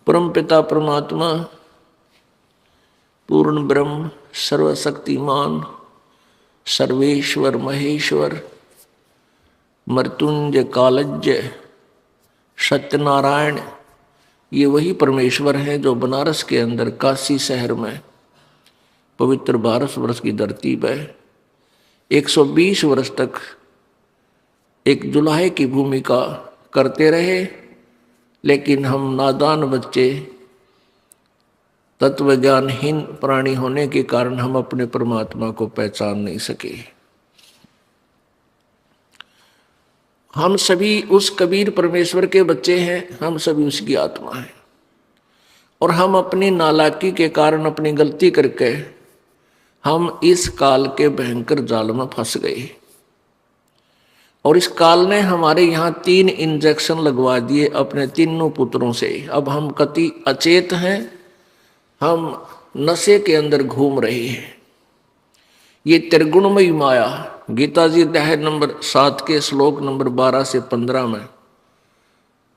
परम पिता परमात्मा पूर्ण ब्रह्म सर्वशक्तिमान सर्वेश्वर महेश्वर मृत्युंजय कालज्य सत्यनारायण, ये वही परमेश्वर हैं जो बनारस के अंदर काशी शहर में पवित्र भारतवर्ष की धरती पर 120 वर्ष तक एक जुलाहे की भूमिका करते रहे। लेकिन हम नादान बच्चे, तत्वज्ञानहीन प्राणी होने के कारण हम अपने परमात्मा को पहचान नहीं सके। हम सभी उस कबीर परमेश्वर के बच्चे हैं, हम सभी उसकी आत्मा हैं। और हम अपनी नालायकी के कारण, अपनी गलती करके हम इस काल के भयंकर जाल में फंस गए। और इस काल ने हमारे यहाँ 3 इंजेक्शन लगवा दिए अपने तीनों पुत्रों से। अब हम कति अचेत हैं, हम नशे के अंदर घूम रहे हैं। ये त्रिगुणमयी माया, गीता जी अध्याय नंबर 7 के श्लोक नंबर 12 से 15 में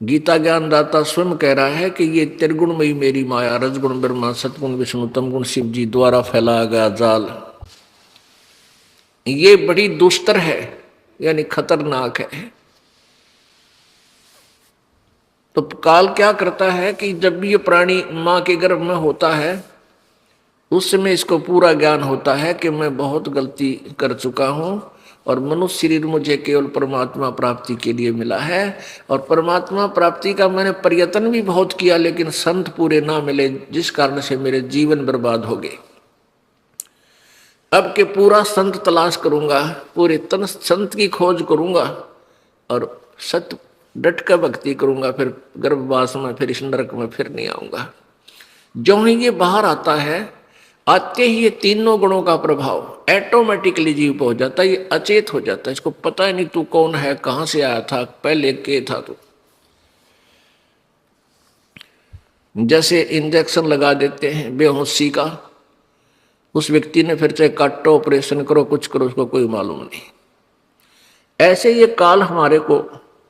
गीता ज्ञानदाता स्वयं कह रहा है कि ये त्रिगुणमयी मेरी माया, रजगुण ब्रह्मा सतगुण विष्णु तमगुण शिव जी द्वारा फैलाया गया जाल, ये बड़ी दुस्तर है, यानी खतरनाक है। तो काल क्या करता है कि जब भी ये प्राणी मां के गर्भ में होता है उस समय इसको पूरा ज्ञान होता है कि मैं बहुत गलती कर चुका हूं और मनुष्य शरीर मुझे केवल परमात्मा प्राप्ति के लिए मिला है। और परमात्मा प्राप्ति का मैंने प्रयत्न भी बहुत किया, लेकिन संत पूरे ना मिले, जिस कारण से मेरे जीवन बर्बाद हो गए। अब के पूरा संत तलाश करूंगा, पूरे तन संत की खोज करूंगा और सत्य डट कर भक्ति करूंगा, फिर गर्भवास में, फिर इस नरक में फिर नहीं आऊंगा। जो ही ये बाहर आता है, आते ही ये तीनों गुणों का प्रभाव ऑटोमेटिकली जीव पर हो जाता है। ये अचेत हो जाता है, इसको पता ही नहीं तू कौन है, कहां से आया था, पहले के था तू। जैसे इंजेक्शन लगा देते हैं बेहोशी का, उस व्यक्ति ने फिर चाहे काटो, ऑपरेशन करो, कुछ करो, उसको कोई मालूम नहीं। ऐसे ये काल हमारे को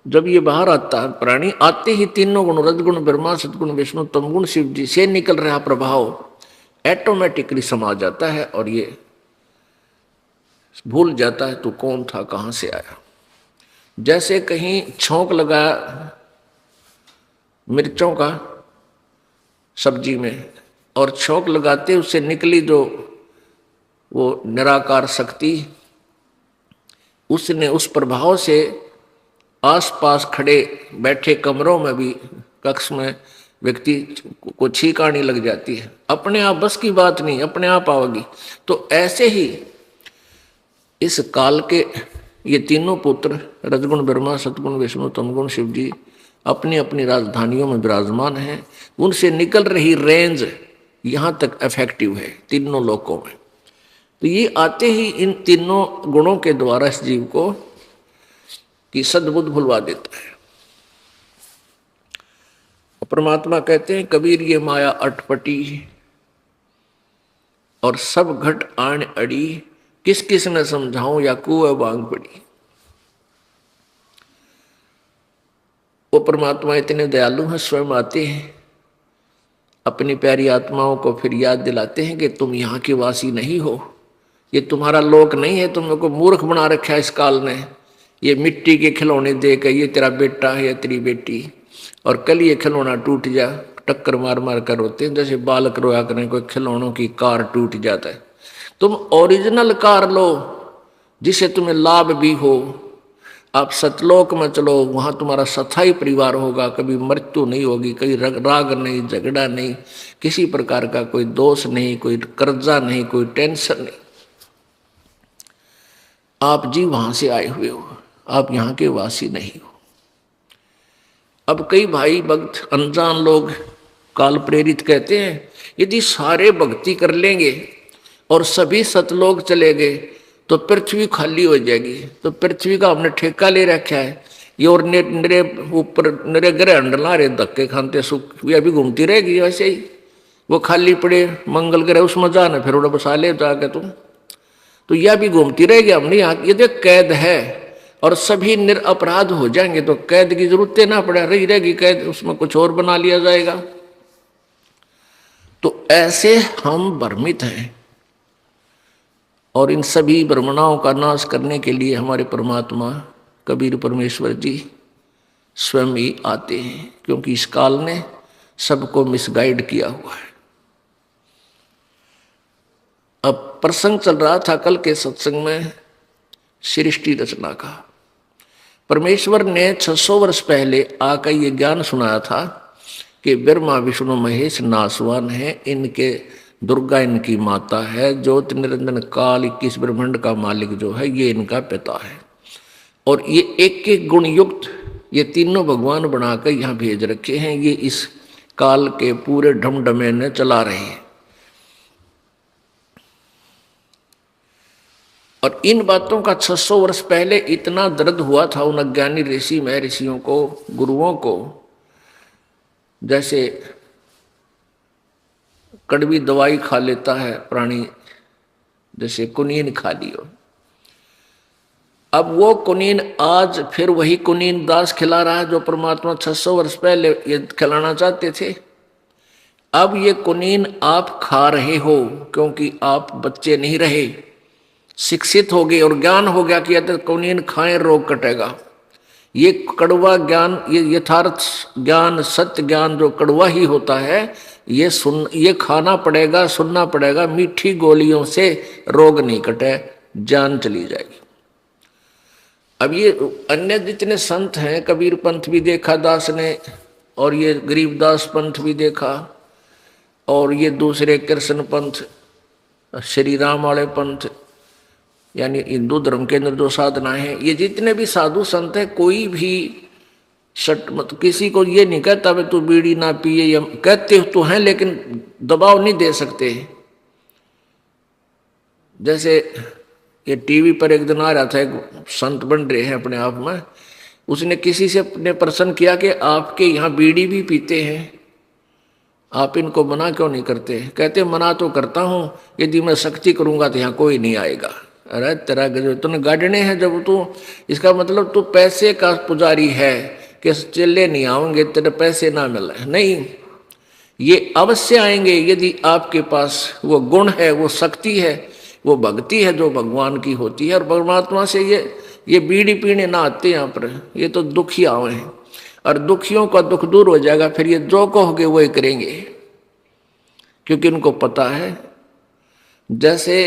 जब ये बाहर आता है, प्राणी आते ही तीनों गुण रजगुण ब्रह्मा सतगुण विष्णु तमगुण शिव जी से निकल रहा प्रभाव ऑटोमेटिकली समा जाता है और ये भूल जाता है तू कौन था, कहां से आया। जैसे कहीं छौंक लगाया मिर्चों का सब्जी में, और छौंक लगाते उससे निकली जो वो निराकार शक्ति, उसने उस प्रभाव से आसपास खड़े बैठे कमरों में भी, कक्ष में व्यक्ति को छींक आने लग जाती है। अपने आप बस की बात नहीं, अपने आप आवेगी। तो ऐसे ही इस काल के ये तीनों पुत्र रजगुण ब्रह्मा सतगुण विष्णु तमगुण शिव जी अपनी अपनी राजधानियों में विराजमान हैं। उनसे निकल रही रेंज यहाँ तक इफेक्टिव है तीनों लोकों में। तो ये आते ही इन तीनों गुणों के द्वारा इस जीव को की सद्बुद्ध भुलवा देता है। परमात्मा कहते हैं कबीर ये माया अटपटी और सब घट आण अड़ी, किस किस ने समझाऊं या कुएं बांग पड़ी। वो परमात्मा इतने दयालु हैं, स्वयं आते हैं अपनी प्यारी आत्माओं को फिर याद दिलाते हैं कि तुम यहाँ के वासी नहीं हो, ये तुम्हारा लोक नहीं है, तुम को मूर्ख बना रखा है इस काल ने। ये मिट्टी के खिलौने दे के ये तेरा बेटा है या तेरी बेटी, और कल ये खिलौना टूट जा, टक्कर मार मार कर रोते हैं जैसे बालक रोया करें, कोई खिलौनों की कार टूट जाता है। तुम ओरिजिनल कार लो जिसे तुम्हें लाभ भी हो। आप सतलोक में चलो, वहां तुम्हारा सथाई परिवार होगा, कभी मृत्यु नहीं होगी, कभी राग नहीं, झगड़ा नहीं, किसी प्रकार का कोई दोष नहीं, कोई कर्जा नहीं, कोई टेंशन नहीं। आप जी वहां से आए हुए हो, आप यहाँ के वासी नहीं हो। अब कई भाई भक्त अनजान लोग काल प्रेरित कहते हैं यदि सारे भक्ति कर लेंगे और सभी सतलोक चले गए तो पृथ्वी खाली हो जाएगी। तो पृथ्वी का हमने ठेका ले रखा है, ये और मेरे ऊपर मेरे ग्रह अंडला रहे धक्के खाते, सुख भी अभी घूमती रहेगी वैसे ही। वो खाली पड़े मंगल ग्रह उसमें जाना, फिर उड़ा बसा ले जाके तुम, तो यह भी घूमती रहेगी। हमने यहाँ ये जो कैद है और सभी निरअपराध हो जाएंगे तो कैद की जरूरत ना पड़े, रही रहेगी कैद, उसमें कुछ और बना लिया जाएगा। तो ऐसे हम भ्रमित हैं, और इन सभी भ्रमणाओं का नाश करने के लिए हमारे परमात्मा कबीर परमेश्वर जी स्वयं ही आते हैं, क्योंकि इस काल ने सबको मिसगाइड किया हुआ है। अब प्रसंग चल रहा था कल के सत्संग में सृष्टि रचना का। परमेश्वर ने 600 वर्ष पहले आकर ये ज्ञान सुनाया था कि ब्रह्मा विष्णु महेश नासवान है, इनके दुर्गा इनकी माता है, ज्योति निरंजन काल 21 ब्रह्मांड का मालिक जो है ये इनका पिता है, और ये एक एक गुण युक्त ये तीनों भगवान बनाकर यहाँ भेज रखे हैं, ये इस काल के पूरे ढमढमे ने चला रहे हैं। और इन बातों का 600 वर्ष पहले इतना दर्द हुआ था उन अज्ञानी ऋषि महर्षियों को, गुरुओं को, जैसे कड़वी दवाई खा लेता है प्राणी, जैसे कुनीन खा लियो। अब वो कुनीन आज फिर वही कुनीन दास खिला रहा है जो परमात्मा 600 वर्ष पहले ये खिलाना चाहते थे। अब ये कुनीन आप खा रहे हो, क्योंकि आप बच्चे नहीं रहे, शिक्षित हो गए और ज्ञान हो गया कि यदि कुनीन खाएं रोग कटेगा। ये कड़वा ज्ञान, ये यथार्थ ज्ञान, सत्य ज्ञान जो कड़वा ही होता है, ये खाना पड़ेगा, सुनना पड़ेगा। मीठी गोलियों से रोग नहीं कटे, जान चली जाएगी। अब ये अन्य जितने संत हैं, कबीर पंथ भी देखा दास ने, और ये गरीबदास पंथ भी देखा, और ये दूसरे कृष्ण पंथ, श्री राम वाले पंथ, यानी हिंदू धर्म के अंदर जो साधना है, ये जितने भी साधु संत हैं, कोई भी मत किसी को ये नहीं कहता भाई तू बीड़ी ना पिए, या कहते तो हैं लेकिन दबाव नहीं दे सकते। जैसे ये टीवी पर एक दिन आ रहा था, एक संत बन रहे हैं अपने आप में, उसने किसी से अपने प्रश्न किया कि आपके यहाँ बीड़ी भी पीते हैं, आप इनको मना क्यों नहीं करते? कहते मना तो करता हूँ, यदि मैं सख्ती करूंगा तो यहाँ कोई नहीं आएगा। अरे तेरा तूने गाड़ने हैं जब तू, इसका मतलब तू पैसे का पुजारी है कि चले नहीं आएंगे, तेरे पैसे ना मिले, नहीं, ये अवश्य आएंगे यदि आपके पास वो गुण है, वो शक्ति है, वो भक्ति है जो भगवान की होती है। और परमात्मा से ये बीड़ी पीने ना आते यहाँ पर, ये तो दुखी आए हैं, और दुखियों का दुख दूर हो जाएगा, फिर ये जो कहोगे वही करेंगे, क्योंकि उनको पता है। जैसे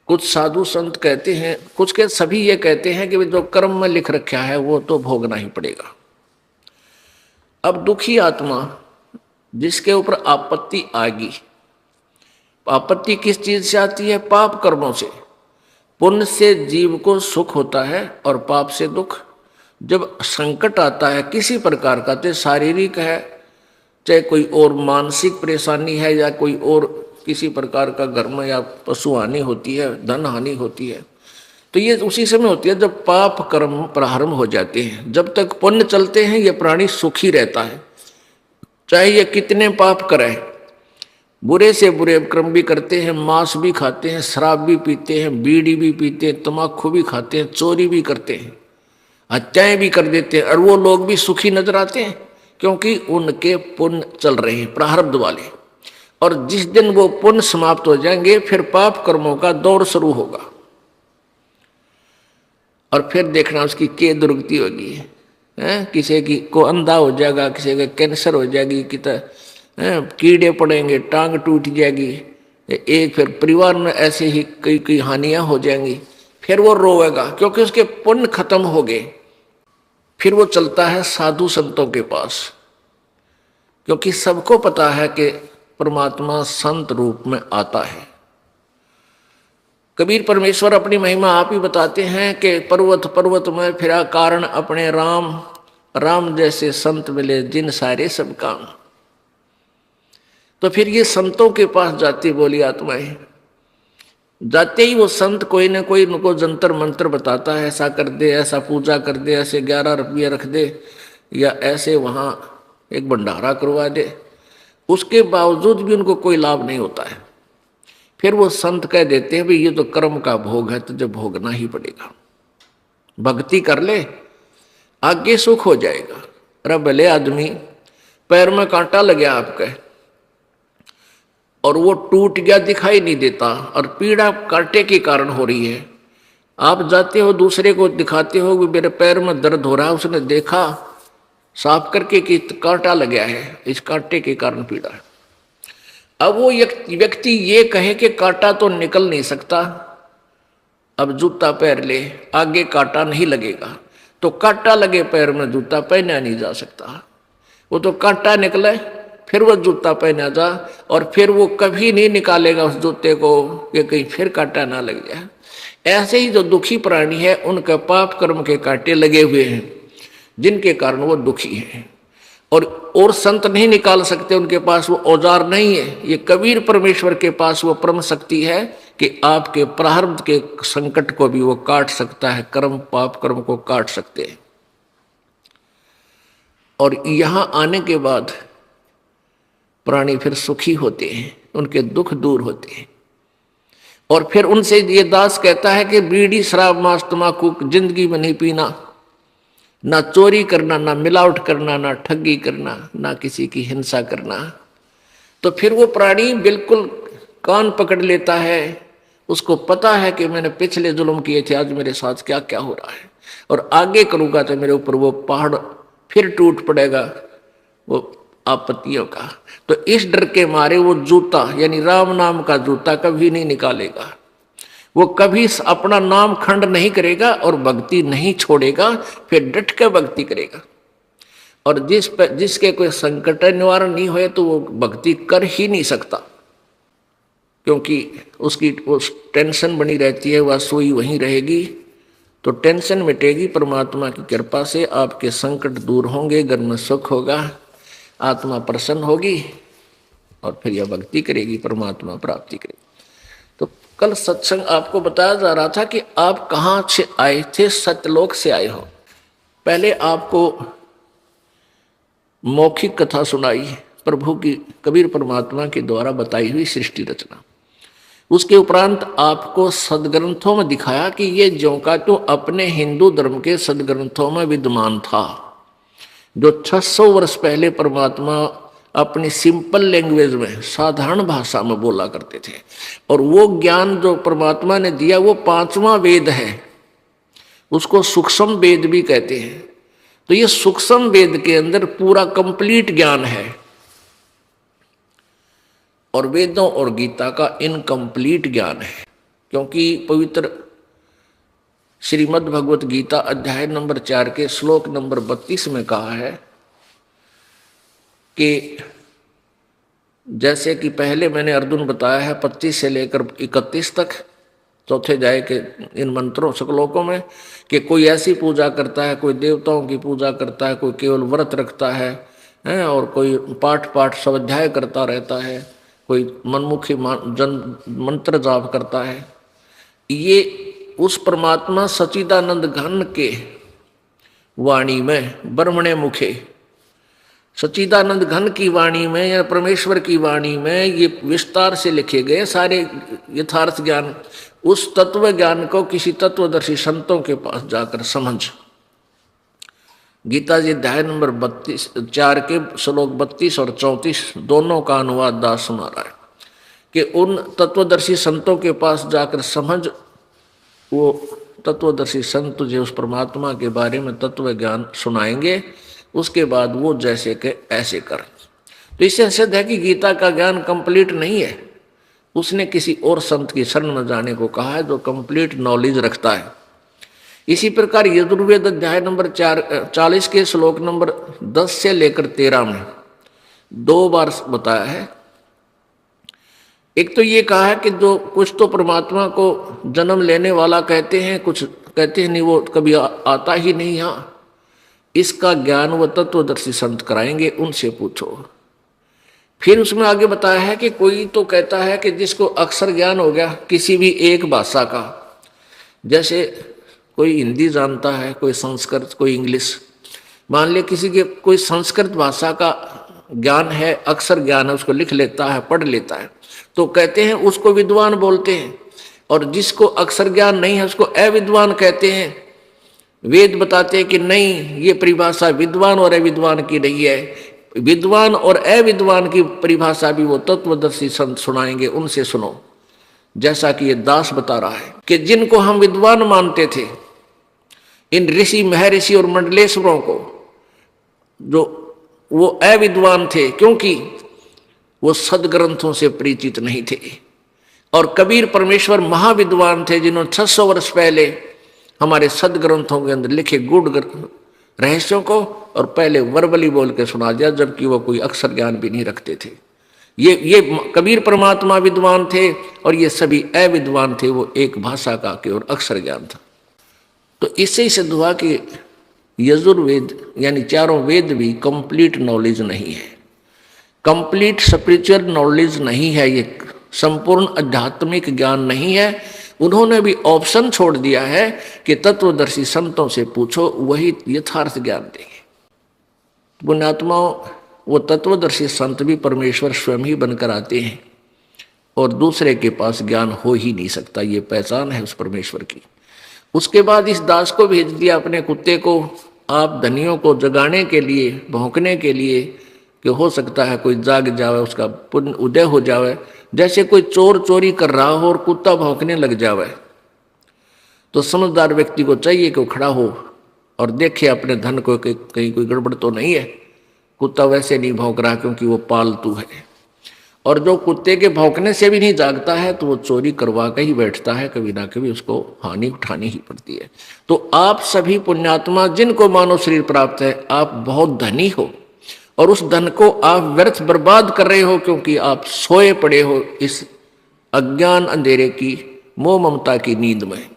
कुछ साधु संत कहते हैं, कुछ के सभी ये कहते हैं कि जो कर्म में लिख रखा है वो तो भोगना ही पड़ेगा। अब दुखी आत्मा जिसके ऊपर आपत्ति आएगी, आपत्ति किस चीज से आती है? पाप कर्मों से। पुण्य से जीव को सुख होता है और पाप से दुख। जब संकट आता है किसी प्रकार का, चाहे शारीरिक है, चाहे कोई और मानसिक परेशानी है, या कोई और किसी प्रकार का घर में या पशु हानि होती है, धन हानि होती है, तो ये उसी समय होती है जब पाप कर्म प्रारंभ हो जाते हैं। जब तक पुण्य चलते हैं ये प्राणी सुखी रहता है, चाहे ये कितने पाप करें, बुरे से बुरे कर्म भी करते हैं, मांस भी खाते हैं, शराब भी पीते हैं, बीड़ी भी पीते हैं, तम्बाकू भी खाते हैं, चोरी भी करते हैं, हत्याएं भी कर देते हैं, और वो लोग भी सुखी नजर आते हैं, क्योंकि उनके पुण्य चल रहे हैं प्रारब्ध वाले। और जिस दिन वो पुण्य समाप्त हो जाएंगे फिर पाप कर्मों का दौर शुरू होगा, और फिर देखना उसकी क्या दुर्गति होगी है। किसी की को अंधा हो जाएगा, किसी का कैंसर हो जाएगी, कीड़े पड़ेंगे, टांग टूट जाएगी, एक फिर परिवार में ऐसे ही कई कई हानियां हो जाएंगी, फिर वो रोएगा क्योंकि उसके पुण्य खत्म हो गए। फिर वो चलता है साधु संतों के पास, क्योंकि सबको पता है कि परमात्मा संत रूप में आता है। कबीर परमेश्वर अपनी महिमा आप ही बताते हैं कि पर्वत पर्वत में फिरा कारण अपने राम, राम जैसे संत मिले जिन सारे सब काम। तो फिर ये संतों के पास जाती बोली आत्माएं, जाते ही वो संत कोई ना कोई उनको जंतर मंत्र बताता है, ऐसा कर दे, ऐसा पूजा कर दे, ऐसे 11 रुपये रख दे, या ऐसे वहाँ एक भंडारा करवा दे। उसके बावजूद भी उनको कोई लाभ नहीं होता है। फिर वो संत कह देते हैं भाई ये तो कर्म का भोग है, तुझे भोगना ही पड़ेगा, भक्ति कर ले आगे सुख हो जाएगा। अरे भले आदमी पैर में कांटा लग गया आपके और वो टूट गया, दिखाई नहीं देता, और पीड़ा कांटे के कारण हो रही है। आप जाते हो दूसरे को दिखाते हो कि मेरे पैर में दर्द हो रहा है, उसने देखा साफ करके कि कांटा लग गया है, इस कांटे के कारण पीड़ा है। अब वो व्यक्ति ये कहे कि कांटा तो निकल नहीं सकता, अब जूता पहन ले, आगे कांटा नहीं लगेगा। तो कांटा लगे पैर में जूता पहना नहीं जा सकता, वो तो कांटा निकले फिर वो जूता पहना जा, और फिर वो कभी नहीं निकालेगा उस जूते को कि कहीं फिर कांटा ना लग जाए। ऐसे ही जो दुखी प्राणी है उनके पाप कर्म के कांटे लगे हुए हैं, जिनके कारण वो दुखी हैं, और संत नहीं निकाल सकते, उनके पास वो औजार नहीं है। ये कबीर परमेश्वर के पास वो परम शक्ति है कि आपके प्रारब्ध के संकट को भी वो काट सकता है, कर्म पाप कर्म को काट सकते हैं। और यहां आने के बाद प्राणी फिर सुखी होते हैं, उनके दुख दूर होते हैं। और फिर उनसे ये दास कहता है कि बीड़ी शराब मांस तम्बाकू जिंदगी में नहीं पीना, ना चोरी करना, ना मिलावट करना, ना ठगी करना, ना किसी की हिंसा करना। तो फिर वो प्राणी बिल्कुल कान पकड़ लेता है, उसको पता है कि मैंने पिछले जुल्म किए थे, आज मेरे साथ क्या क्या हो रहा है, और आगे करूंगा तो मेरे ऊपर वो पहाड़ फिर टूट पड़ेगा वो आपत्तियों का। तो इस डर के मारे वो जूता यानी राम नाम का जूता कभी नहीं निकालेगा, वो कभी अपना नाम खंड नहीं करेगा और भक्ति नहीं छोड़ेगा, फिर डट के भक्ति करेगा। और जिसके कोई संकट निवारण नहीं होए तो वो भक्ति कर ही नहीं सकता, क्योंकि उसकी वो टेंशन बनी रहती है, वह सोई वहीं रहेगी। तो टेंशन मिटेगी परमात्मा की कृपा से, आपके संकट दूर होंगे, घर में सुख होगा, आत्मा प्रसन्न होगी, और फिर यह भक्ति करेगी, परमात्मा प्राप्ति करेगी। तो कल सत्संग आपको बताया जा रहा था कि आप कहाँ से आए थे, सत्यलोक से आए हो। पहले आपको मौखिक कथा सुनाई प्रभु की, कबीर परमात्मा के द्वारा बताई हुई सृष्टि रचना। उसके उपरांत आपको सदग्रंथों में दिखाया कि ये ज्यों का तो अपने हिंदू धर्म के सदग्रंथों में विद्यमान था, जो 600 वर्ष पहले परमात्मा अपनी सिंपल लैंग्वेज में, साधारण भाषा में बोला करते थे। और वो ज्ञान जो परमात्मा ने दिया वो 5वां वेद है, उसको सूक्ष्म वेद भी कहते हैं। तो ये सूक्ष्म वेद के अंदर पूरा कंप्लीट ज्ञान है, और वेदों और गीता का इनकम्प्लीट ज्ञान है। क्योंकि पवित्र श्रीमद् भगवत गीता अध्याय नंबर 4 के श्लोक नंबर 32 में कहा है कि जैसे कि पहले मैंने अर्जुन बताया है 25 से लेकर 31 तक, चौथे अध्याय के इन मंत्रों श्लोकों में, कि कोई ऐसी पूजा करता है, कोई देवताओं की पूजा करता है, कोई केवल व्रत रखता है, और कोई पाठ स्वाध्याय करता रहता है, कोई मनमुखी मंत्र जाप करता है। ये उस परमात्मा सच्चिदानंद घन के वाणी में, ब्रह्मणे मुखे, सच्चिदानंद घन की वाणी में या परमेश्वर की वाणी में ये विस्तार से लिखे गए सारे यथार्थ ज्ञान, उस तत्व ज्ञान को किसी तत्वदर्शी संतों के पास जाकर समझ। गीता जी अध्याय नंबर 4 के श्लोक 32 और 34 दोनों का अनुवाद दास सुना रहा है कि उन तत्वदर्शी संतों के पास जाकर समझ। वो तत्वदर्शी संत तुझे उस परमात्मा के बारे में तत्व ज्ञान सुनाएंगे, उसके बाद वो जैसे के ऐसे कर। तो इससे सिद्ध है कि गीता का ज्ञान कंप्लीट नहीं है, उसने किसी और संत की शरण में जाने को कहा है जो कंप्लीट नॉलेज रखता है। इसी प्रकार यजुर्वेद अध्याय नंबर 40 के श्लोक नंबर 10 से लेकर 13 में 2 बार बताया है। एक तो ये कहा है कि जो कुछ तो परमात्मा को जन्म लेने वाला कहते हैं, कुछ कहते हैं नहीं, वो कभी आता ही नहीं यहाँ। इसका ज्ञान वो तत्वदर्शी संत कराएंगे, उनसे पूछो। फिर उसमें आगे बताया है कि कोई तो कहता है कि जिसको अक्षर ज्ञान हो गया किसी भी एक भाषा का, जैसे कोई हिंदी जानता है, कोई संस्कृत, कोई इंग्लिश, मान ले किसी के कोई संस्कृत भाषा का ज्ञान है, अक्षर ज्ञान है, उसको लिख लेता है, पढ़ लेता है, तो कहते हैं उसको विद्वान बोलते हैं। और जिसको अक्षर ज्ञान नहीं है उसको अविद्वान कहते हैं। वेद बताते हैं कि नहीं, ये परिभाषा विद्वान और अविद्वान की नहीं है, विद्वान और अविद्वान की परिभाषा भी वो तत्वदर्शी संत सुनाएंगे, उनसे सुनो। जैसा कि ये दास बता रहा है कि जिनको हम विद्वान मानते थे, इन ऋषि महर्षि और मंडलेश्वरों को, जो वो अविद्वान थे क्योंकि वो सदग्रंथों से परिचित नहीं थे। और कबीर परमेश्वर महाविद्वान थे, जिन्होंने 600 वर्ष पहले हमारे सदग्रंथों के अंदर लिखे गूढ़ रहस्यों को और पहले वर्बली बोल के सुना दिया, जबकि वो कोई अक्षर ज्ञान भी नहीं रखते थे। ये कबीर परमात्मा विद्वान थे और ये सभी अविद्वान थे, वो एक भाषा का केवल अक्षर ज्ञान था। तो इससे ही सिद्ध हुआ कि यजुर्वेद यानी चारों वेद भी कंप्लीट नॉलेज नहीं है, कंप्लीट स्पिरिचुअल नॉलेज नहीं है, ये संपूर्ण आध्यात्मिक ज्ञान नहीं है। उन्होंने भी ऑप्शन छोड़ दिया है कि तत्वदर्शी संतों से पूछो, वही यथार्थ ज्ञान देंगे। पुण्यात्माओं, वो तत्वदर्शी संत भी परमेश्वर स्वयं ही बनकर आते हैं और दूसरे के पास ज्ञान हो ही नहीं सकता, ये पहचान है उस परमेश्वर की। उसके बाद इस दास को भेज दिया अपने कुत्ते को, आप धनियों को जगाने के लिए, भौंकने के लिए, कि हो सकता है कोई जाग जावे, उसका पुण्य उदय हो जावे। जैसे कोई चोर चोरी कर रहा हो और कुत्ता भौंकने लग जावे, तो समझदार व्यक्ति को चाहिए कि वो खड़ा हो और देखे अपने धन को कि कहीं कोई गड़बड़ तो नहीं है। कुत्ता वैसे नहीं भौंक रहा क्योंकि वो पालतू है, और जो कुत्ते के भौंकने से भी नहीं जागता है तो वो चोरी करवा के ही बैठता है, कभी ना कभी उसको हानि उठानी ही पड़ती है। तो आप सभी पुण्यात्मा जिनको मानव शरीर प्राप्त है, आप बहुत धनी हो और उस धन को आप व्यर्थ बर्बाद कर रहे हो, क्योंकि आप सोए पड़े हो इस अज्ञान अंधेरे की मोह ममता की नींद में।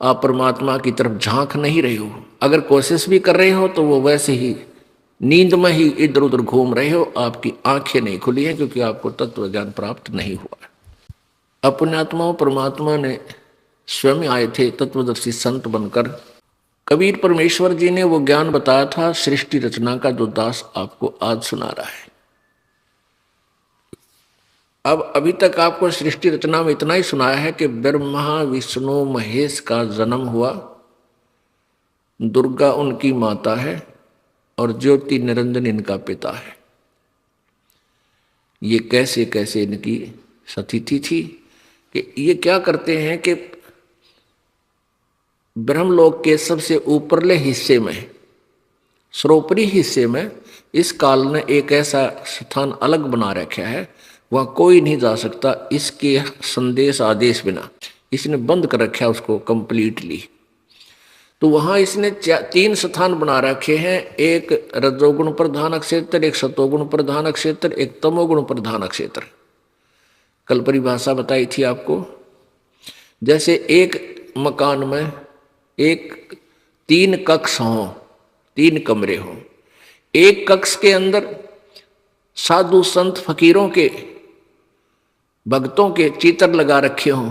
आप परमात्मा की तरफ झांक नहीं रहे हो। अगर कोशिश भी कर रहे हो तो वो वैसे ही नींद में ही इधर उधर घूम रहे हो, आपकी आंखें नहीं खुली हैं क्योंकि आपको तत्व ज्ञान प्राप्त नहीं हुआ। अब पुण्यात्माओं, परमात्मा ने स्वयं आए थे तत्वदर्शी संत बनकर। कबीर परमेश्वर जी ने वो ज्ञान बताया था सृष्टि रचना का, जो दास आपको आज सुना रहा है। अब अभी तक आपको सृष्टि रचना में इतना ही सुनाया है कि ब्रह्मा विष्णु महेश का जन्म हुआ, दुर्गा उनकी माता है और ज्योति निरंजन इनका पिता है। ये कैसे कैसे इनकी सतिथि थी कि ये क्या करते हैं कि ब्रह्मलोक के सबसे ऊपरले हिस्से में, सर्वोपरि हिस्से में, इस काल ने एक ऐसा स्थान अलग बना रखा है, वहाँ कोई नहीं जा सकता इसके संदेश आदेश बिना। इसने बंद कर रखा है उसको कंप्लीटली। तो वहाँ इसने 3 स्थान बना रखे हैं, एक रजोगुण प्रधान क्षेत्र, एक सतोगुण प्रधान क्षेत्र, एक तमोगुण प्रधान क्षेत्र। कल परिभाषा बताई थी आपको। जैसे एक मकान में एक 3 कक्ष हों, 3 कमरे हों, एक कक्ष के अंदर साधु संत फकीरों के, भक्तों के चित्र लगा रखे हों,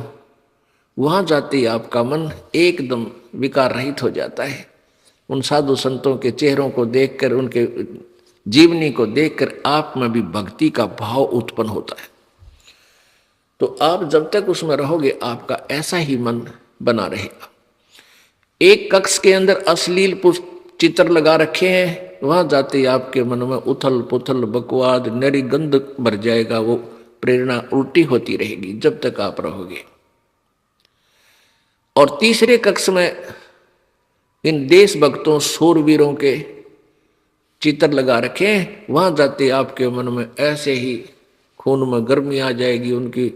वहां जाते ही आपका मन एकदम विकार रहित हो जाता है। उन साधु संतों के चेहरों को देखकर, उनके जीवनी को देखकर आप में भी भक्ति का भाव उत्पन्न होता है। तो आप जब तक उसमें रहोगे आपका ऐसा ही मन बना रहेगा। एक कक्ष के अंदर अश्लील चित्र लगा रखे हैं, वहां जाते ही आपके मन में उथल पुथल बकवाद नरी गंध भर जाएगा, वो प्रेरणा उल्टी होती रहेगी जब तक आप रहोगे। और तीसरे कक्ष में इन देशभक्तों सूरवीरों के चित्र लगा रखे हैं, वहां जाते आपके मन में ऐसे ही खून में गर्मी आ जाएगी, उनकी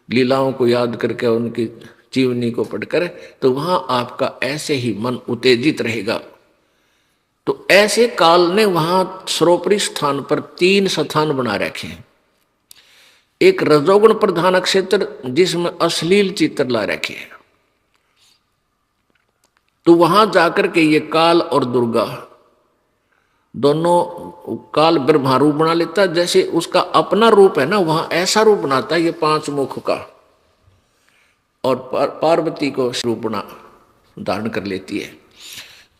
लीलाओं को याद करके, उनकी जीवनी को पढ़कर, तो वहां आपका ऐसे ही मन उत्तेजित रहेगा। तो ऐसे काल ने वहां सर्वोपरि स्थान पर 3 स्थान बना रखे हैं। एक रजोगुण प्रधान क्षेत्र जिसमें अश्लील चित्र ला रखे हैं, तो वहां जाकर के ये काल और दुर्गा दोनों, काल ब्रह्मा रूप बना लेता है, जैसे उसका अपना रूप है ना, वहां ऐसा रूप बनाता है ये 5 मुख का, और पार्वती को रूप बना धारण कर लेती है।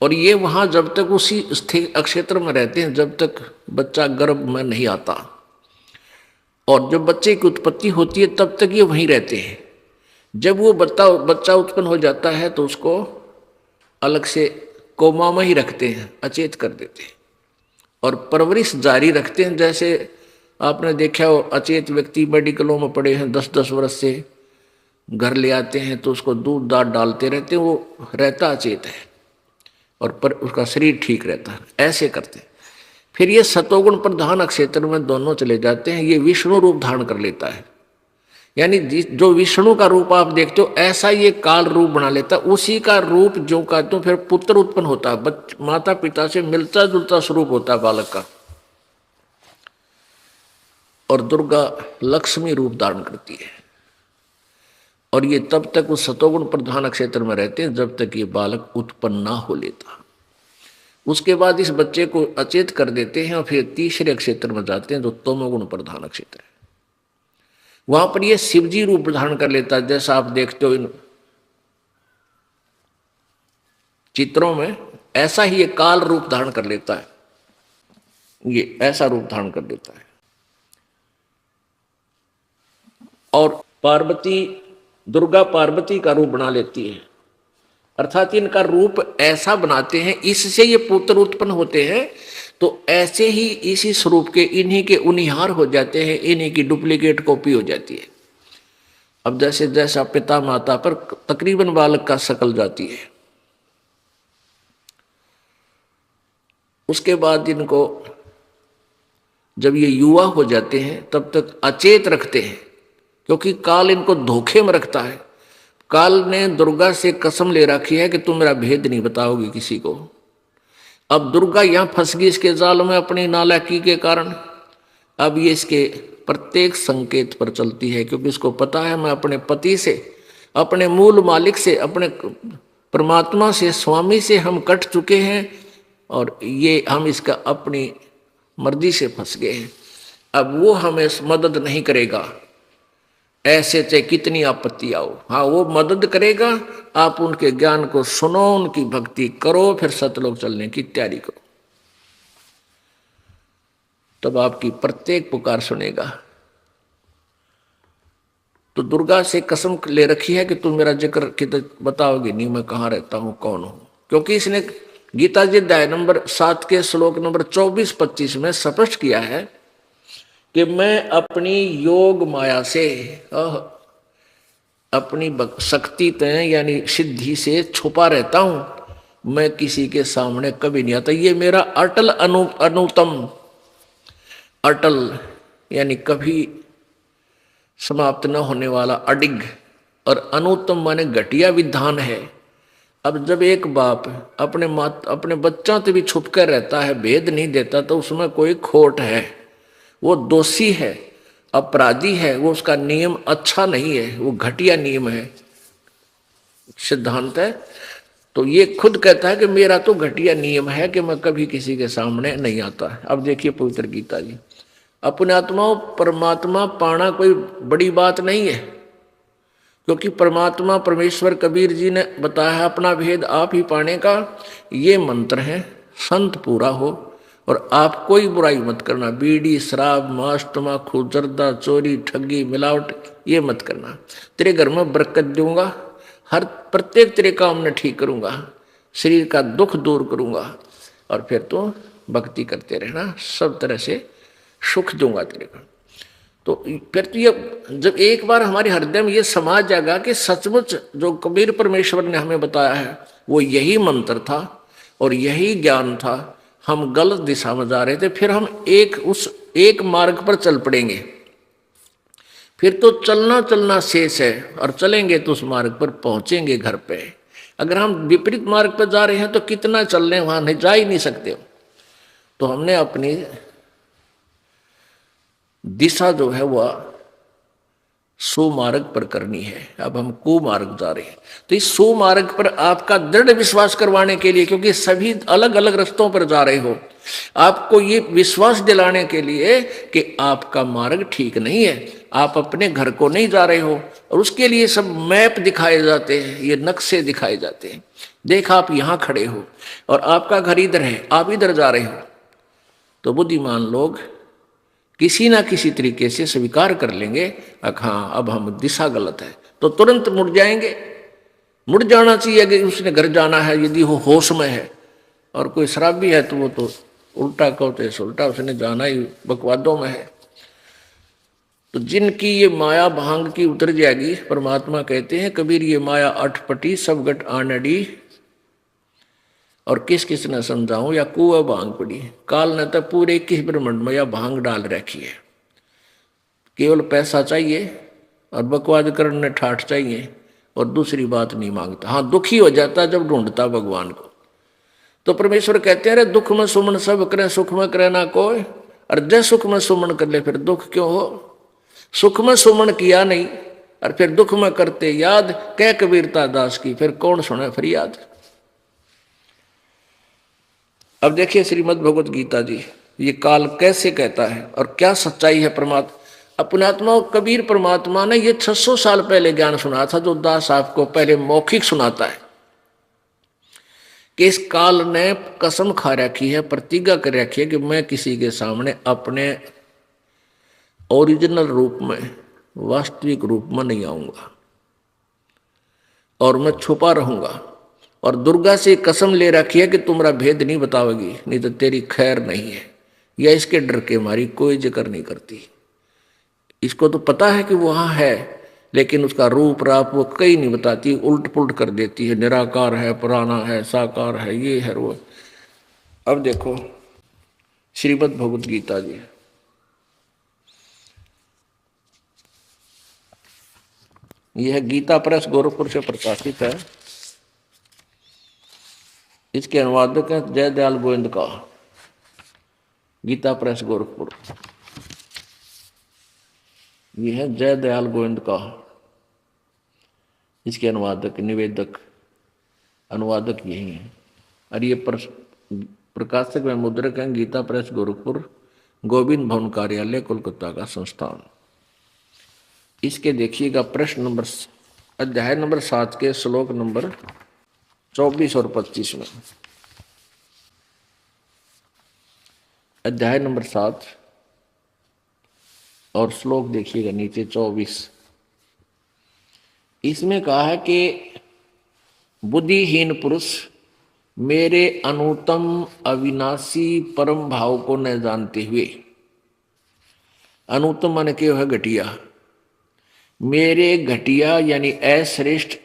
और ये वहां जब तक उसी स्थिर क्षेत्र में रहते हैं जब तक बच्चा गर्भ में नहीं आता, और जब बच्चे की उत्पत्ति होती है तब तक ये वहीं रहते हैं। जब वो बच्चा उत्पन्न हो जाता है तो उसको अलग से कोमा में ही रखते हैं, अचेत कर देते हैं, और परवरिश जारी रखते हैं। जैसे आपने देखा हो, अचेत व्यक्ति मेडिकलों में पड़े हैं 10-10 वर्ष से, घर ले आते हैं तो उसको दूध दाद डालते रहते हैं, वो रहता अचेत है और पर उसका शरीर ठीक रहता है, ऐसे करते हैं। फिर ये सतोगुण प्रधान अक्षेत्र में दोनों चले जाते हैं, ये विष्णु रूप धारण कर लेता है। यानी जो विष्णु का रूप आप देखते हो ऐसा ये काल रूप बना लेता है, उसी का रूप जो कहते हो फिर पुत्र उत्पन्न होता है, माता पिता से मिलता जुलता स्वरूप होता है बालक का। और दुर्गा लक्ष्मी रूप धारण करती है, और ये तब तक उस सतोगुण प्रधान क्षेत्र में रहते हैं जब तक ये बालक उत्पन्न ना हो लेता। उसके बाद इस बच्चे को अचेत कर देते हैं और फिर तीसरे क्षेत्र में जाते हैं जो तमोगुण प्रधान क्षेत्र है। वहां पर ये शिवजी रूप धारण कर लेता है, जैसा आप देखते हो इन चित्रों में, ऐसा ही ये काल रूप धारण कर लेता है, ये ऐसा रूप धारण कर लेता है। और पार्वती, दुर्गा पार्वती का रूप बना लेती है, अर्थात इनका रूप ऐसा बनाते हैं, इससे ये पुत्र उत्पन्न होते हैं। तो ऐसे ही इसी स्वरूप के इन्हीं के उनिहार हो जाते हैं, इन्हीं की डुप्लीकेट कॉपी हो जाती है। अब जैसे जैसा पिता माता पर तकरीबन बालक का शकल जाती है, उसके बाद इनको जब ये युवा हो जाते हैं तब तक अचेत रखते हैं, क्योंकि काल इनको धोखे में रखता है। काल ने दुर्गा से कसम ले रखी है कि तुम मेरा भेद नहीं बताओगी किसी को। अब दुर्गा यहां फंस गई इसके जाल में अपनी नालायकी के कारण। अब ये इसके प्रत्येक संकेत पर चलती है, क्योंकि इसको पता है मैं अपने पति से, अपने मूल मालिक से, अपने परमात्मा से, स्वामी से हम कट चुके हैं, और ये हम इसका अपनी मर्जी से फंस गए हैं। अब वो हमें मदद नहीं करेगा, ऐसे चाहे कितनी आपत्ति आओ। हाँ, वो मदद करेगा, आप उनके ज्ञान को सुनो, उनकी भक्ति करो, फिर सतलोक चलने की तैयारी करो, तब आपकी प्रत्येक पुकार सुनेगा। तो दुर्गा से कसम ले रखी है कि तुम मेरा जिक्र किधर बताओगे नहीं, मैं कहाँ रहता हूं, कौन हूं, क्योंकि इसने गीता जी अध्याय नंबर 7 के श्लोक नंबर 24-25 में स्पष्ट किया है कि मैं अपनी योग माया से, अपनी शक्ति तय यानी सिद्धि से छुपा रहता हूं, मैं किसी के सामने कभी नहीं आता। ये मेरा अटल अनुतम, अटल यानी कभी समाप्त न होने वाला अडिग, और अनुत्तम माने घटिया विधान है। अब जब एक बाप अपने बच्चों से भी छुप कर रहता है, भेद नहीं देता, तो उसमें कोई खोट है, वो दोषी है, अपराधी है, वो उसका नियम अच्छा नहीं है, वो घटिया नियम है, सिद्धांत है। तो ये खुद कहता है कि मेरा तो घटिया नियम है कि मैं कभी किसी के सामने नहीं आता। अब देखिए पवित्र गीता जी, अपने आत्मा परमात्मा पाना कोई बड़ी बात नहीं है, क्योंकि परमात्मा परमेश्वर कबीर जी ने बताया अपना भेद आप ही पाने का। ये मंत्र है, संत पूरा हो, और आप कोई बुराई मत करना, बीड़ी शराब मांस तम्बाकू जर्दा चोरी ठगी मिलावट ये मत करना, तेरे घर में बरकत दूंगा, हर प्रत्येक तेरे काम में ठीक करूंगा, शरीर का दुख दूर करूंगा, और फिर तो भक्ति करते रहना, सब तरह से सुख दूंगा तेरे को। तो फिर तो ये जब एक बार हमारे हृदय में ये समा जाएगा कि सचमुच जो कबीर परमेश्वर ने हमें बताया है वो यही मंत्र था और यही ज्ञान था, हम गलत दिशा में जा रहे थे, फिर हम एक मार्ग पर चल पड़ेंगे। फिर तो चलना चलना शेष है, और चलेंगे तो उस मार्ग पर पहुंचेंगे घर पे। अगर हम विपरीत मार्ग पर जा रहे हैं तो कितना चल रहे हैं, वहां नहीं जा ही नहीं सकते। तो हमने अपनी दिशा जो है वह सुमार्ग पर करनी है। अब हम कुमार्ग जा रहे हैं, तो इस सुमार्ग पर आपका दृढ़ विश्वास करवाने के लिए, क्योंकि सभी अलग अलग रास्तों पर जा रहे हो, आपको ये विश्वास दिलाने के लिए कि आपका मार्ग ठीक नहीं है, आप अपने घर को नहीं जा रहे हो, और उसके लिए सब मैप दिखाए जाते हैं, ये नक्शे दिखाए जाते हैं। देख आप यहाँ खड़े हो और आपका घर इधर है, आप इधर जा रहे हो। तो बुद्धिमान लोग किसी ना किसी तरीके से स्वीकार कर लेंगे, हाँ अब हम दिशा गलत है, तो तुरंत मुड़ जाएंगे। मुड़ जाना चाहिए, अगर उसने घर जाना है, यदि वो होश में है, और कोई शराबी है तो वो तो उल्टा कहो तो ऐसा उल्टा, उसने जाना ही बकवादों में है। तो जिनकी ये माया भांग की उतर जाएगी, परमात्मा कहते हैं कबीर ये माया अठपटी सब गट आनड़ी, और किस किस ने समझाऊं या कुआ भांग पड़ी। काल ने तो पूरे 21 ब्रह्मांड में या भांग डाल रखी है। केवल पैसा चाहिए और बकवाद करने ठाठ चाहिए और दूसरी बात नहीं मांगता। हाँ, दुखी हो जाता जब ढूंढता भगवान को। तो परमेश्वर कहते हैं, अरे दुख में सुमन सब करे, सुख में करे ना कोई, और जय सुख में सुमन कर ले फिर दुख क्यों हो। सुख में सुमन किया नहीं और फिर दुख में करते याद, कह कबीरता दास की फिर कौन सुने फरियाद। अब देखिए श्रीमद् भगवत गीता जी ये काल कैसे कहता है और क्या सच्चाई है। परमात्मा अपने आत्मा कबीर परमात्मा ने ये 600 साल पहले ज्ञान सुना था, जो दास आपको पहले मौखिक सुनाता है कि इस काल ने कसम खा रखी है, प्रतिज्ञा कर रखी है कि मैं किसी के सामने अपने ओरिजिनल रूप में, वास्तविक रूप में नहीं आऊंगा और मैं छुपा रहूंगा। और दुर्गा से कसम ले रखी है कि तुम्हारा भेद नहीं बताओगी, नहीं तो तेरी खैर नहीं है। या इसके डर के मारी कोई जिक्र नहीं करती। इसको तो पता है कि वहां है, लेकिन उसका रूप राप वो कहीं नहीं बताती, उल्ट पुल्ट कर देती है। निराकार है, पुराना है, साकार है, ये है वो। अब देखो श्रीमद् भगवत गीता जी, यह गीता प्रेस गोरखपुर से प्रकाशित है। इसके अनुवादक हैं जय दयाल गोविंद का, गीता प्रेस गोरखपुर। यह है जय दयाल गोविंद का, इसके अनुवादक निवेदक अनुवादक यही है। और ये प्रकाशक में मुद्रक हैं गीता प्रेस गोरखपुर, गोविंद भवन कार्यालय कोलकाता का संस्थान। इसके देखिएगा प्रश्न नंबर, अध्याय नंबर 7 के श्लोक नंबर 24 और 25 में। अध्याय नंबर 7 और श्लोक देखिएगा नीचे 24। इसमें कहा है कि बुद्धिहीन पुरुष मेरे अनुत्तम अविनाशी परम भाव को न जानते हुए, अनुत्तम माने क्यों है घटिया, मेरे घटिया यानी अश्रेष्ठ,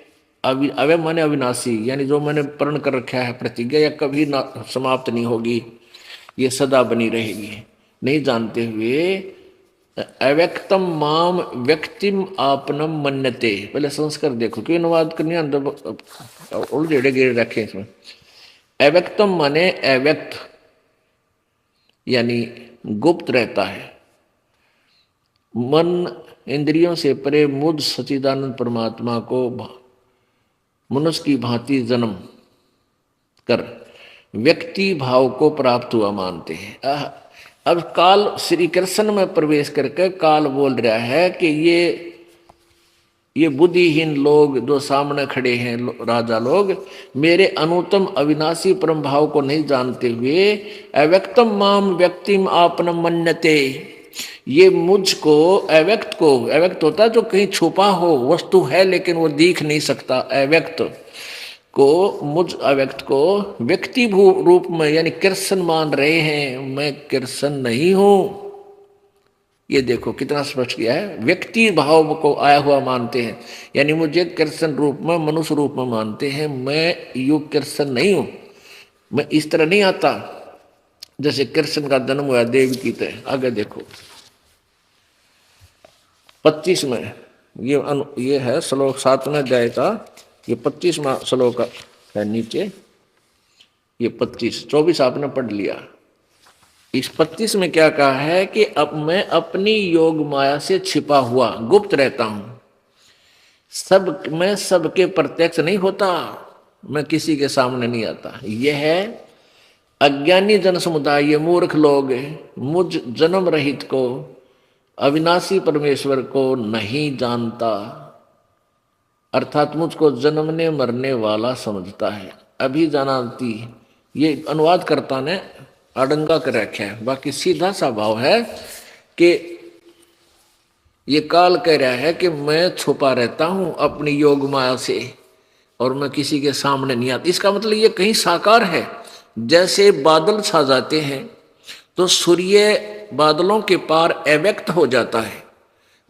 अवय माने अविनाशी यानी जो मैंने प्रण कर रखा है प्रतिज्ञा, या कभी ना समाप्त नहीं होगी, ये सदा बनी रहेगी, नहीं जानते हुए अव्यक्तम माम व्यक्तिम आपनम मन्यते। पहले संस्कार देखो क्यों अनुवाद करने अंदर उलझेड़े गिरे रखे इसमें। अव्यक्तम माने अव्यक्त यानी गुप्त रहता है, मन इंद्रियों से परे मुझ सच्चिदानंद परमात्मा को मनुष्य की भांति जन्म कर व्यक्ति भाव को प्राप्त हुआ मानते हैं। अब काल श्री कृष्ण में प्रवेश करके काल बोल रहा है कि ये बुद्धिहीन लोग जो सामने खड़े हैं राजा लोग, मेरे अनुत्तम अविनाशी परम भाव को नहीं जानते हुए अव्यक्तम माम व्यक्तिम आपनम मन्यते, ये मुझको अव्यक्त को, अव्यक्त होता है जो कहीं छुपा हो, वस्तु है लेकिन वो दिख नहीं सकता, अव्यक्त को, मुझ अव्यक्त को व्यक्ति रूप में यानी कृष्ण मान रहे हैं। मैं कृष्ण नहीं हूं। ये देखो कितना स्पष्ट किया है, व्यक्ति भाव को आया हुआ मानते हैं, यानी मुझे कृष्ण रूप में, मनुष्य रूप में मानते हैं। मैं युग कृष्ण नहीं हूं, मैं इस तरह नहीं आता जैसे कृष्ण का जन्म हुआ देवकी तरह। आगे देखो 25 में ये है श्लोक 7वें अध्याय का, ये 25वां श्लोक है नीचे, ये 25, 24 आपने पढ़ लिया। इस 25 में क्या कहा है कि अब मैं अपनी योग माया से छिपा हुआ गुप्त रहता हूं, मैं सबके प्रत्यक्ष नहीं होता, मैं किसी के सामने नहीं आता। यह है अज्ञानी जन समुदाय, ये मूर्ख लोग मुझ जन्म रहित को, अविनाशी परमेश्वर को नहीं जानता, अर्थात मुझको जन्मने मरने वाला समझता है। अभी जानती, ये अनुवादकर्ता ने अडंगा कर रखा है, बाकी सीधा सा भाव है कि ये काल कह रहा है कि मैं छुपा रहता हूं अपनी योग माया से और मैं किसी के सामने नहीं आता। इसका मतलब ये कहीं साकार है, जैसे बादल छा जाते हैं तो सूर्य बादलों के पार अव्यक्त हो जाता है,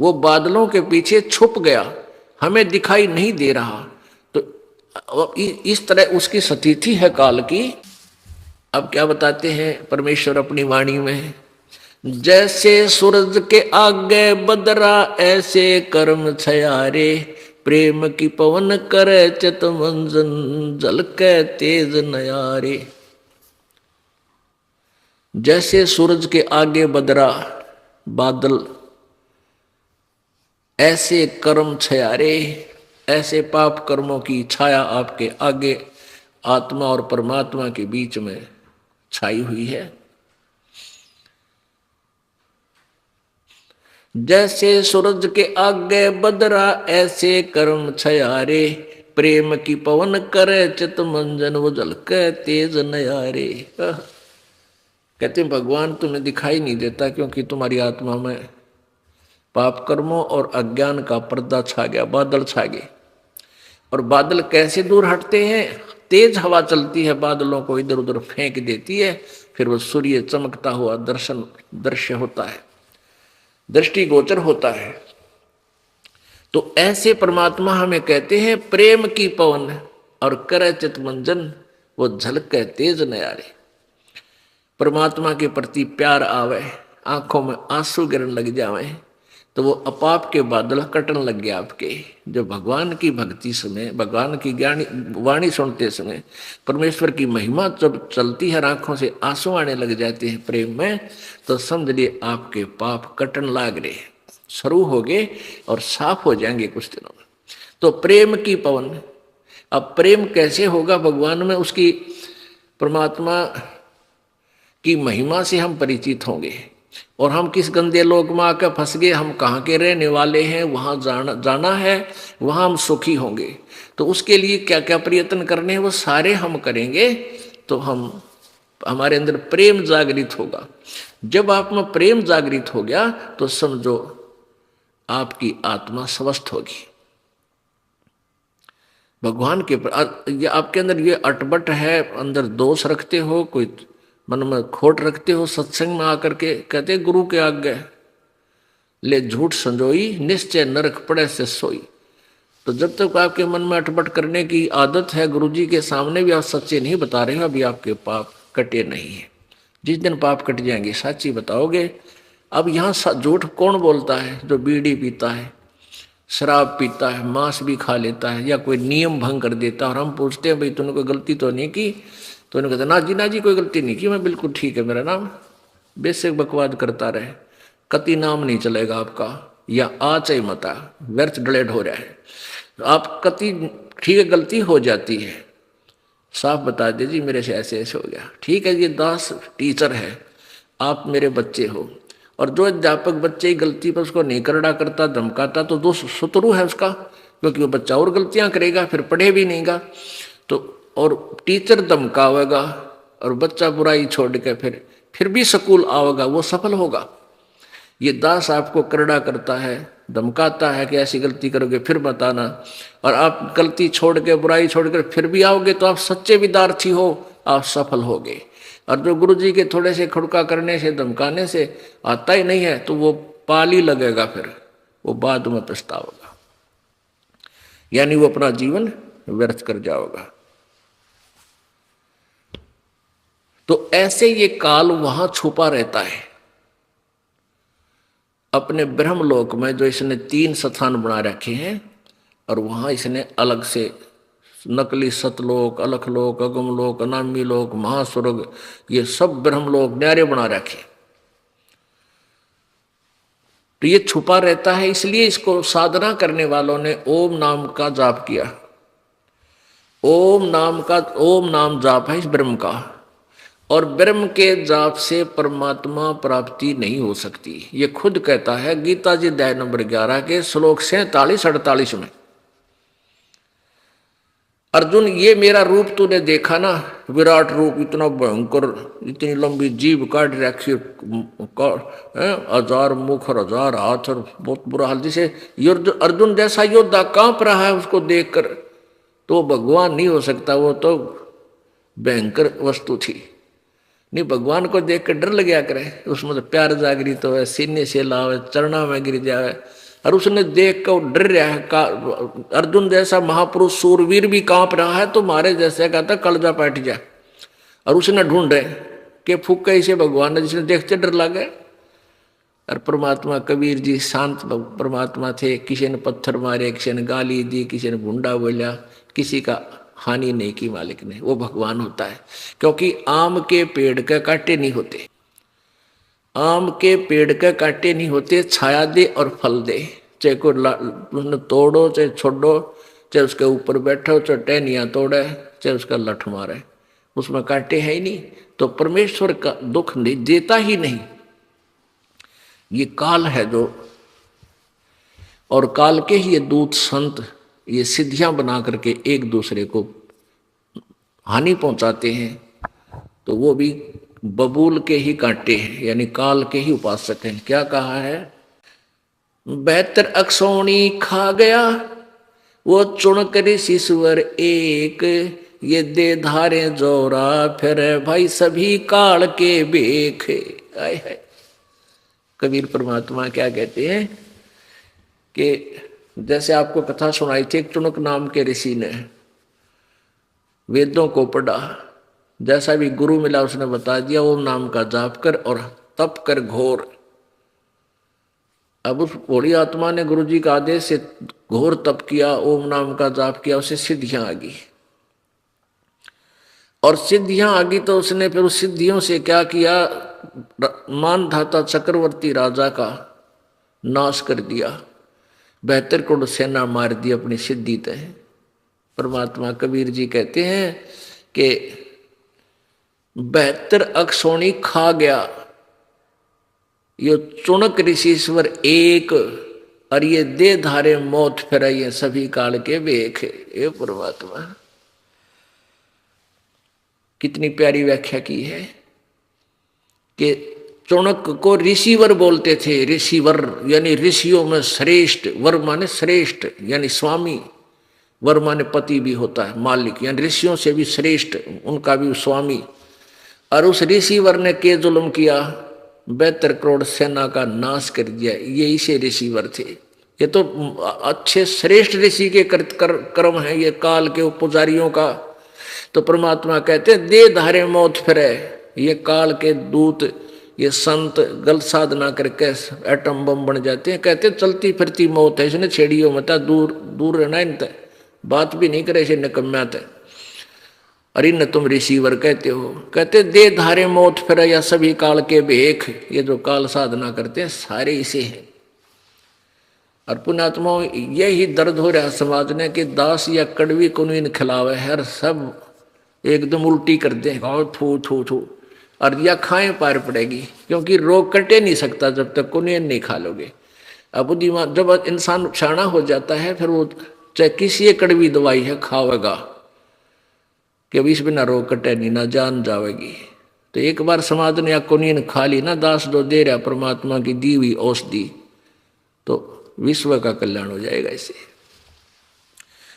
वो बादलों के पीछे छुप गया, हमें दिखाई नहीं दे रहा। तो इस तरह उसकी स्थिति है काल की। अब क्या बताते हैं परमेश्वर अपनी वाणी में, जैसे सूरज के आगे बदरा ऐसे कर्म छयारे, प्रेम की पवन करे चित मंजन झलके तेज नयारे। जैसे सूरज के आगे बदरा बादल, ऐसे कर्म छयारे, ऐसे पाप कर्मों की छाया आपके आगे आत्मा और परमात्मा के बीच में छाई हुई है। जैसे सूरज के आगे बदरा ऐसे कर्म छयारे, प्रेम की पवन करे चित मंजन वो झलके तेज नयारे। कहते हैं भगवान तुम्हें दिखाई नहीं देता क्योंकि तुम्हारी आत्मा में पाप कर्मों और अज्ञान का पर्दा छा गया, बादल छा गए। और बादल कैसे दूर हटते हैं, तेज हवा चलती है, बादलों को इधर उधर फेंक देती है, फिर वो सूर्य चमकता हुआ दृश्य होता है, दृष्टिगोचर होता है। तो ऐसे परमात्मा हमें कहते हैं प्रेम की पवन और करे चित मंजन वो झलके तेज नयारे। परमात्मा के प्रति प्यार आवे, आंखों में आंसू गिरने लग जावे, तो वो अपाप के बादल कटन लग गया आपके। जो भगवान की भक्ति समय, भगवान की ज्ञानी वाणी सुनते समय परमेश्वर की महिमा जब चलती है, आंखों से आंसू आने लग जाते हैं प्रेम में, तो समझ लिए आपके पाप कटन लाग रहे, शुरू हो गए और साफ हो जाएंगे कुछ दिनों में। तो प्रेम की पवन। अब प्रेम कैसे होगा भगवान में, उसकी परमात्मा की महिमा से हम परिचित होंगे। और हम किस गंदे लोक में आकर फंस गए, हम कहाँ के रहने वाले हैं, वहाँ जाना है, वहाँ हम सुखी होंगे। तो उसके लिए क्या क्या प्रयत्न करने हैं वो सारे हम करेंगे, तो हमारे अंदर प्रेम जागृत होगा। जब आप में प्रेम जागृत हो गया तो समझो आपकी आत्मा स्वस्थ होगी। भगवान के ये आपके अंदर ये अटबट है, अंदर दोष रखते हो, कोई मन में खोट रखते हो, सत्संग में आकर के कहते गुरु के आगे ले झूठ संजोई, निश्चय नरक पड़े से सोई। तो जब तक आपके मन में अटपट करने की आदत है, गुरु जी के सामने भी आप सच्चे नहीं बता रहे हो, अभी आपके पाप कटे नहीं है। जिस दिन पाप कट जाएंगे सच्ची बताओगे। अब यहाँ झूठ कौन बोलता है? जो बीड़ी पीता है, शराब पीता है, मांस भी खा लेता है, या कोई नियम भंग कर देता है। और हम पूछते हैं भाई तूने कोई गलती तो नहीं की? तो उन्होंने कहता ना जी कोई गलती नहीं की, मैं बिल्कुल ठीक है, मेरा नाम। बेसिक बकवाद करता रहे, कति नाम नहीं चलेगा आपका, या आज ही मता व्यर्थ डिलेट हो रहा है। तो आप कति ठीक है, गलती हो जाती है, साफ बता दीजिए मेरे से ऐसे ऐसे हो गया, ठीक है। ये दास टीचर है, आप मेरे बच्चे हो, और जो अध्यापक बच्चे की गलती पर उसको नहीं करड़ा करता, धमकाता, तो दोस्त शत्रु है उसका, क्योंकि वो बच्चा और गलतियां करेगा, फिर पढ़े भी नहींगा। तो और टीचर धमकावेगा और बच्चा बुराई छोड़ के फिर भी स्कूल आवेगा, वो सफल होगा। ये दास आपको करड़ा करता है, धमकाता है कि ऐसी गलती करोगे फिर बताना, और आप गलती छोड़ के बुराई छोड़कर फिर भी आओगे, तो आप सच्चे विद्यार्थी हो, आप सफल होगे। और जो गुरु जी के थोड़े से खुड़का करने से, धमकाने से आता ही नहीं है, तो वो पाली लगेगा, फिर वो बाद में पछतावेगा, यानी वो अपना जीवन व्यर्थ कर जाओगा। तो ऐसे ये काल वहां छुपा रहता है अपने ब्रह्मलोक में, जो इसने 3 स्थान बना रखे हैं, और वहां इसने अलग से नकली सतलोक, अलखलोक, अगमलोक, अनामी लोक, महास्वर्ग, ये सब ब्रह्मलोक न्यारे बना रखे। तो ये छुपा रहता है, इसलिए इसको साधना करने वालों ने ओम नाम का जाप किया। ओम नाम जाप है इस ब्रह्म का, और ब्रह्म के जाप से परमात्मा प्राप्ति नहीं हो सकती। ये खुद कहता है गीता जी अध्याय नंबर 11 के श्लोक 47-48 में, अर्जुन ये मेरा रूप तूने देखा ना, विराट रूप, इतना भयंकर, इतनी लंबी जीभ काट रखी, 1000 मुख और 1000 हाथ, और बहुत बुरा हाल, जिसे अर्जुन जैसा योद्धा कांप रहा है उसको देखकर, तो भगवान नहीं हो सकता, वो तो भयंकर वस्तु थी। नहीं भगवान को देख कर डर लग गया करे, उसमें तो प्यार जागृत हो, सीने से लावे, चरणा में गिर जावे। और उसने देख कर डर रहा है, अर्जुन जैसा महापुरुष सूरवीर भी कांप रहा है, तो मारे जैसे कहता कलजा बैठ जाए। और उसने ढूंढे कि फूक कैसे भगवान ने, जिसने देखते डर लगे। और परमात्मा कबीर जी शांत परमात्मा थे, किसी ने पत्थर मारे, किसी ने गाली दी, किसी ने भुंडा बोला, किसी का हानि नहीं की मालिक ने। वो भगवान होता है, क्योंकि आम के पेड़ के कांटे नहीं होते, आम के पेड़ के कांटे नहीं होते, छाया दे और फल दे, चाहे को उसने तोड़ो चाहे छोड़ो, चाहे उसके ऊपर बैठो, चाहे टहनियाँ तोड़े, चाहे उसका लठ मारे, उसमें कांटे है ही नहीं। तो परमेश्वर का दुख नहीं देता ही नहीं, ये काल है जो, और काल के ही ये दूत संत ये सिद्धियां बना करके एक दूसरे को हानि पहुंचाते हैं। तो वो भी बबूल के ही कांटे हैं, यानी काल के ही उपासक हैं। क्या कहा है, बेहतर अक्षौणी खा गया वो चुन कर शीश्वर एक, ये दे धारे जोरा फिर भाई सभी काल के बेख। आए है कबीर परमात्मा क्या कहते हैं कि जैसे आपको कथा सुनाई थी, एक चुनक नाम के ऋषि ने वेदों को पढ़ा, जैसा भी गुरु मिला उसने बता दिया, ओम नाम का जाप कर और तप कर घोर। अब उस भोली आत्मा ने गुरु जी का आदेश से घोर तप किया, ओम नाम का जाप किया, उसे सिद्धियां आ गई। और सिद्धियां आ गई तो उसने फिर उस सिद्धियों से क्या किया, मानधाता चक्रवर्ती राजा का नाश कर दिया, 72 करोड़ सेना मार दी अपनी सिद्धि तय। परमात्मा कबीर जी कहते हैं कि 72 अक्षौणी खा गया यो चुनक ऋषिश्वर एक, और ये दे धारे मौत फिर ये सभी काल के बेख। ये परमात्मा कितनी प्यारी व्याख्या की है कि चुनक को ऋषिवर बोलते थे। ऋषिवर यानी ऋषियों में श्रेष्ठ, वर माने श्रेष्ठ यानी स्वामी, वर माने पति भी होता है, मालिक, यानी ऋषियों से भी श्रेष्ठ, उनका भी स्वामी। और उस ऋषिवर ने के जुल्म किया, 72 करोड़ सेना का नाश कर दिया। ये इसे ऋषिवर थे। ये तो अच्छे श्रेष्ठ ऋषि के कर्म है, ये काल के पुजारियों का। तो परमात्मा कहते दे धारे मौत फिरे, ये काल के दूत, ये संत गलत साधना करके एटम बम बन जाते हैं। कहते चलती फिरती मौत है, इसने छेड़ियों मत, दूर दूर रहना इनते, बात भी नहीं करे, इसे निकम्यात है। अरे न तुम ऋषिवर कहते हो, कहते दे धारे मौत फिर या सभी काल के बेख। ये जो काल साधना करते हैं सारे इसे हैं। और पुण्यात्माओं यही दर्द हो रहा है समाज ने कि दास या कड़वी कुनवीन खिलावे है, और सब एकदम उल्टी कर दे, थू थू थू, और या खाएं पार पड़ेगी, क्योंकि रोग कटे नहीं सकता जब तक कुनवीन नहीं खा लोगे। अब दिमाग जब इंसान छाना हो जाता है, फिर वो चाहे किसी कड़वी दवाई है खावेगा कि अब इस बिना रोग कटे नहीं, ना जान जाएगी। तो एक बार समाज ने या कुनवीन खा ली ना, दास जो दे रहा परमात्मा की दी हुई औषधि, तो विश्व का कल्याण हो जाएगा इससे।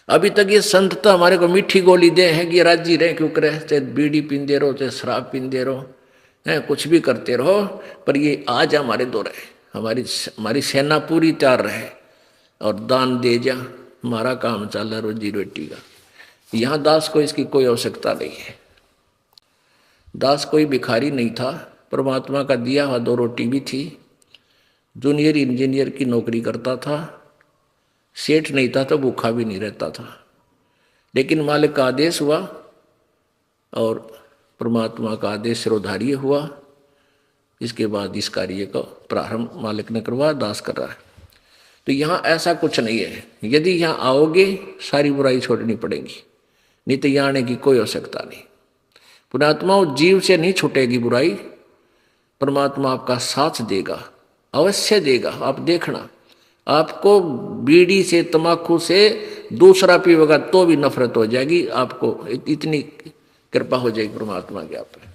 अभी तक ये संतता हमारे को मीठी गोली दे है कि राजी रहे क्यों करे, चाहे बीड़ी पींदे रहो, चाहे शराब पींदे रहो, है कुछ भी करते रहो, पर ये आज हमारे दो रहे, हमारी सेना पूरी तैयार रहे और दान दे जा, हमारा काम चल रहा रोजी रोटी का। यहाँ दास को इसकी कोई आवश्यकता नहीं है। दास कोई भिखारी नहीं था, परमात्मा का दिया हुआ 2 रोटी भी थी। जूनियर इंजीनियर की नौकरी करता था, सेठ नहीं था तो भूखा भी नहीं रहता था। लेकिन मालिक का आदेश हुआ और परमात्मा का आदेश सिरोधार्य हुआ। इसके बाद इस कार्य का प्रारंभ मालिक ने करवाया, दास कर रहा है। तो यहाँ ऐसा कुछ नहीं है, यदि यहाँ आओगे सारी बुराई छोड़नी पड़ेगी, नहीं तो यहाँ आने की कोई आवश्यकता नहीं। पुण्यात्माओं जीव से नहीं छूटेगी बुराई, परमात्मा आपका साथ देगा, अवश्य देगा। आप देखना, आपको बीड़ी से तंबाकू से दूसरा पीवेगा तो भी नफरत हो जाएगी, आपको इतनी कृपा हो जाएगी परमात्मा की आप पे।